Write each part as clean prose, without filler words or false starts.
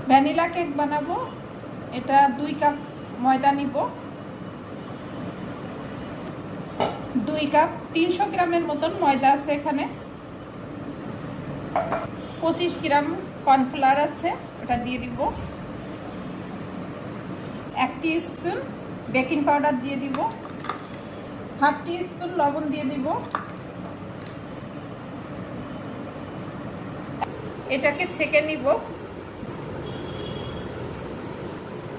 Vanilla cake বানাবো। এটা 2 cup ময়দা নিব, 2 কাপ 300 গ্রামের মতন ময়দা আছে এখানে, 25 গ্রাম কর্নফ্লাওয়ার আছে, ওটা দিয়ে দিব। 1 টিস্পুন বেকিং পাউডার দিয়ে দিব, 1/2 টিস্পুন লবণ দিয়ে দিব। এটাকে ছেঁকে নিব,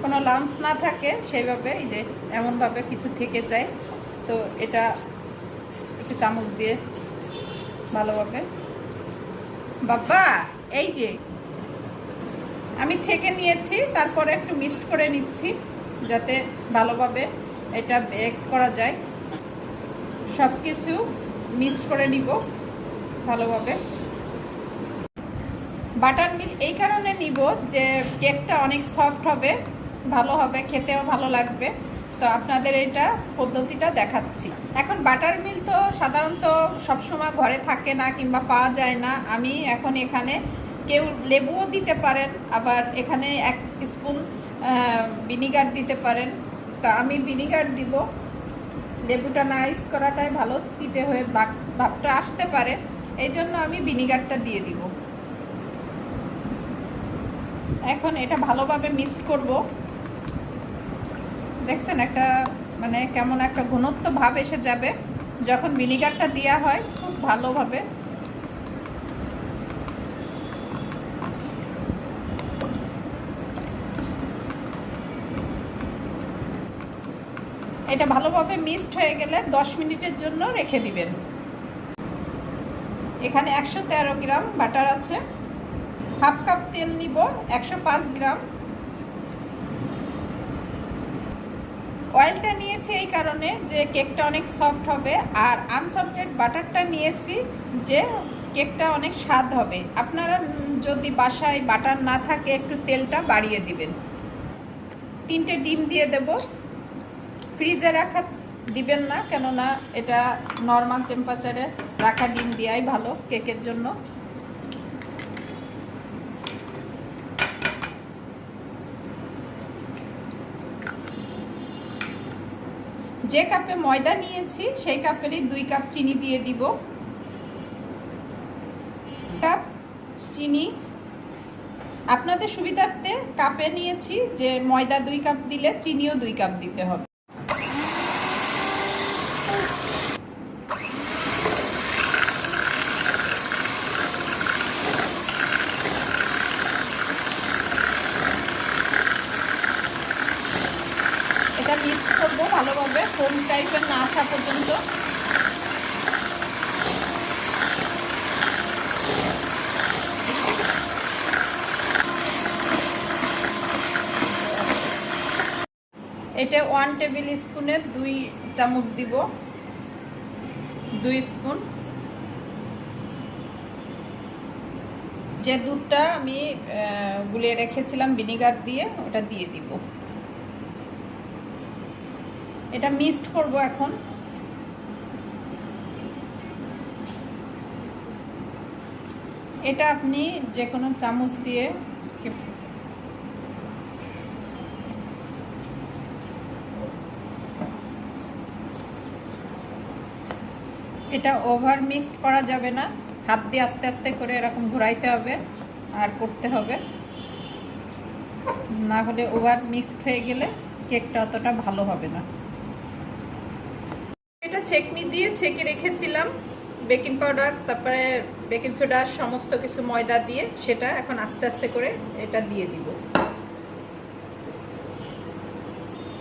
কোনো লাম্পস না থাকে সেইভাবে, এই যে এমনভাবে কিছু থেকে যায়, তো এটা একটু চামচ দিয়ে ভালোভাবে, বাবা এই যে আমি ছেঁকে নিয়েছি, তারপরে একটু মিক্সড করে নিচ্ছি যাতে ভালোভাবে এটা বেক করা যায়। সব কিছু মিক্সড করে নিব ভালোভাবে। বাটার মিল্ক এই কারণে নিব যে কেকটা অনেক সফট হবে, ভালো হবে, খেতেও ভালো লাগবে। তো আপনাদের এটা পদ্ধতিটা দেখাচ্ছি। এখন বাটার মিল্ক তো সাধারণত সবসময় ঘরে থাকে না কিংবা পাওয়া যায় না। আমি এখন এখানে কেউ লেবুও দিতে পারেন, আবার এখানে 1 স্পুন ভিনিগার দিতে পারেন। তো আমি ভিনিগার দিব, লেবুটা না ইউজ করাটাই ভালো, দিতে হয়ে ভাবটা আসতে পারে, এই জন্য আমি ভিনিগারটা দিয়ে দিব। এখন এটা ভালোভাবে মিক্সড করব। দেখছেন একটা মানে কেমন একটা ঘনত্ব ভাব এসে যাবে যখন ভিনিগারটা দেওয়া হয়, খুব ভালোভাবে। এটা ভালোভাবে মিক্সড হয়ে গেলে 10 মিনিটের জন্য রেখে দিবেন। এখানে 113 গ্রাম বাটার আছে, 1/2 কাপ তেল নিব, 105 গ্রাম। অয়েলটা নিয়েছি এই কারণে যে কেকটা অনেক সফট হবে, আর আনসল্টেড বাটারটা নিয়েছি যে কেকটা অনেক স্বাদ হবে। আপনারা যদি বাসায় বাটার না থাকে একটু তেলটা বাড়িয়ে দিবেন। 3টে ডিম দিয়ে দেব। ফ্রিজে রাখা দিবেন না, কেননা এটা নর্মাল টেম্পারেচারে রাখা ডিম দেওয়াই ভালো কেকের জন্য। যে কাপে ময়দা নিয়েছি সেই কাপেরই 2 কাপ চিনি দিয়ে দিব। কাপ চিনি আপনাদের সুবিধার্থে কাপে নিয়েছি, যে ময়দা 2 কাপ দিলে চিনিও 2 কাপ দিতে হবে। এটা মিক্স করবো ভালোভাবে, ফোম টাইপের না আসা পর্যন্ত। এটা 1 টেবিল স্পুনের 2 চামচ দিব, 2 স্পুন। যে দুধটা আমি গুলিয়ে রেখেছিলাম ভিনিগার দিয়ে, ওটা দিয়ে দিব। এটা মিক্সড করব এখন। এটা আপনি যে কোনো চামচ দিয়ে এটা ওভার মিক্সড করা যাবে না, হাত দিয়ে আস্তে আস্তে করে এরকম ঘোরাইতে হবে আর করতে হবে, না হলে ওভার মিক্সড হয়ে গেলে কেকটা অতটা ভালো হবে না। এটা ছেঁকনি দিয়ে ছেঁকে রেখেছিলাম, বেকিং পাউডার তারপরে বেকিং সোডা সমস্ত কিছু ময়দা দিয়ে, সেটা এখন আস্তে আস্তে করে এটা দিয়ে দিব।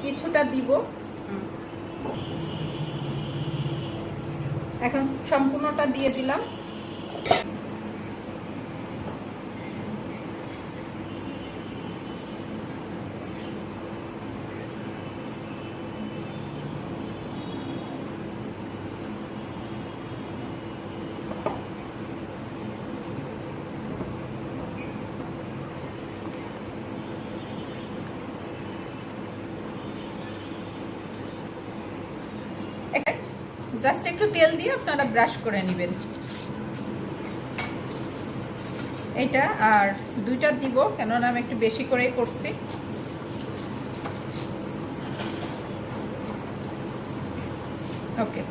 কিছুটা দিব, এখন সম্পূর্ণটা দিয়ে দিলাম। জাস্ট একটু তেল দিয়ে আপনারা ব্রাশ করে নেবেন। এইটা আর 2টা দিব, কেননা আমি একটু বেশি করেই করছি। ওকে,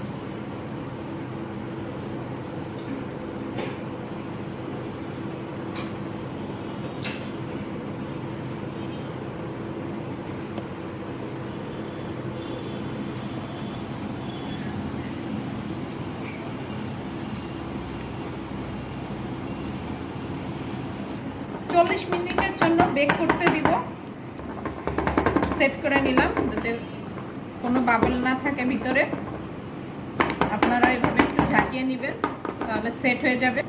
চল্লিশ মিনিটের জন্য বেক করতে দিব। সেট করে নিলাম যাতে কোনো বাবল না থাকে ভিতরে। আপনারা এভাবে একটু ঝাঁকিয়ে নেবেন, তাহলে সেট হয়ে যাবে।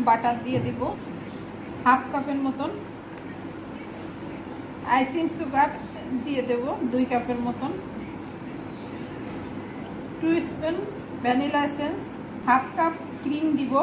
বাটার দিয়ে দিব হাফ কাপের মতন, আইসিং সুগার দিয়ে দেব 2 কাপের মতন, 2 spoon vanilla essence, half cup cream দিব,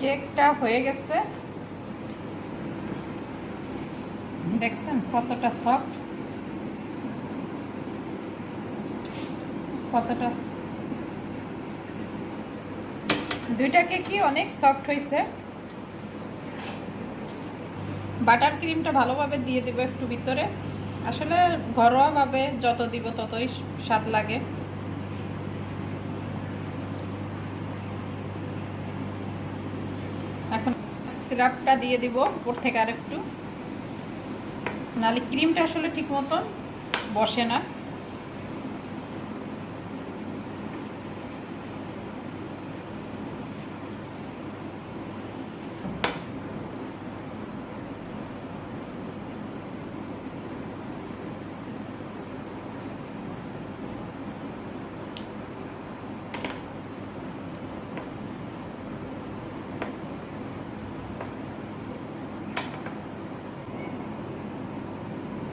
কেকটা হয়ে গেছে, দেখছেন কতটা সফট, কতটা 2টা কেকই অনেক সফট হয়েছে। বাটার ক্রিমটা ভালোভাবে দিয়ে দিব একটু ভিতরে। আসলে ঘরোয়াভাবে যত দিব ততই স্বাদ লাগে। এখন সিরাপটা দিয়ে দিব উপর থেকে আরেকটু, নাহলে ক্রিমটা আসলে ঠিক মতন বসে না।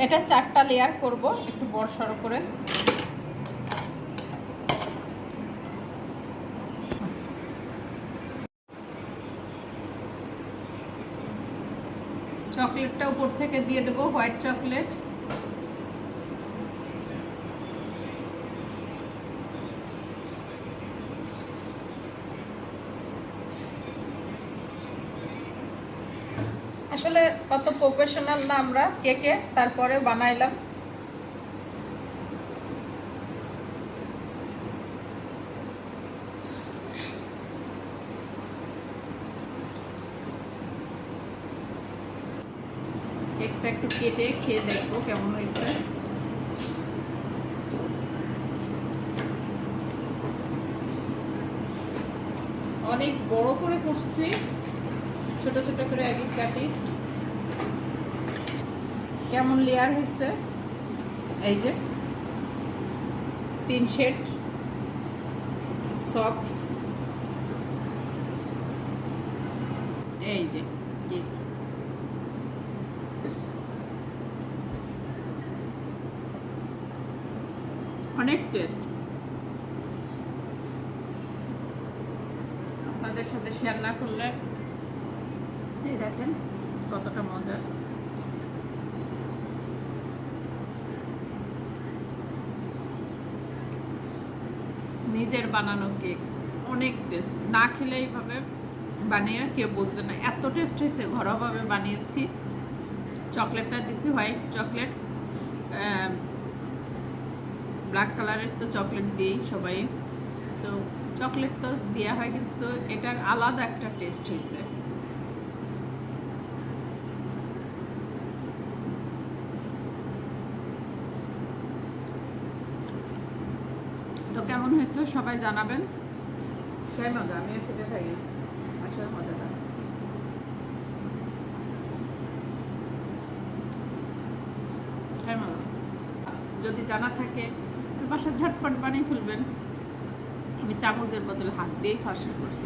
এটা 4টা লেয়ার করব, একটু বড় সড়ো করে। চকলেটটা উপর থেকে দিয়ে দেব, হোয়াইট চকলেট। আসলে কত প্রফেশনাল না আমরা কেকে, তারপরে বানাইলাম। কেকটা একটু কেটে খেয়ে দেখবো কেমন হয়েছে। অনেক বড় করে করছি, ছোট ছোট করে আগে কাটি। কেমন লেয়ার হয়েছে, এই যে 3 শেড সফট, এই যে কেক। অনেক টেস্ট, আপনাদের সাথে শেয়ার না করলে। এই দেখেন কতটা মজা। নিজের বানানো কেক অনেক টেস্ট, না খেলে এইভাবে বানিয়ে কেউ বলতে না এত টেস্ট হয়েছে। ঘরোয়াভাবে বানিয়েছি, চকলেটটা দিছি হোয়াইট চকলেট, ব্ল্যাক কালারের তো চকলেট দিই সবাই, তো চকলেট তো দেওয়া হয়, কিন্তু এটার আলাদা একটা টেস্ট হয়েছে। তো কেমন হয়েছে সবাই জানাবেন। সেই মজা, আমিও খেতে থাকি, আসলে মজাদার। যদি জানা থাকে বাসার ঝটপট বানিয়ে ফেলবেন। আমি চামচের বদলে হাত দিয়েই খাওয়া শুরু করছি।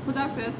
খুদা হাফেজ।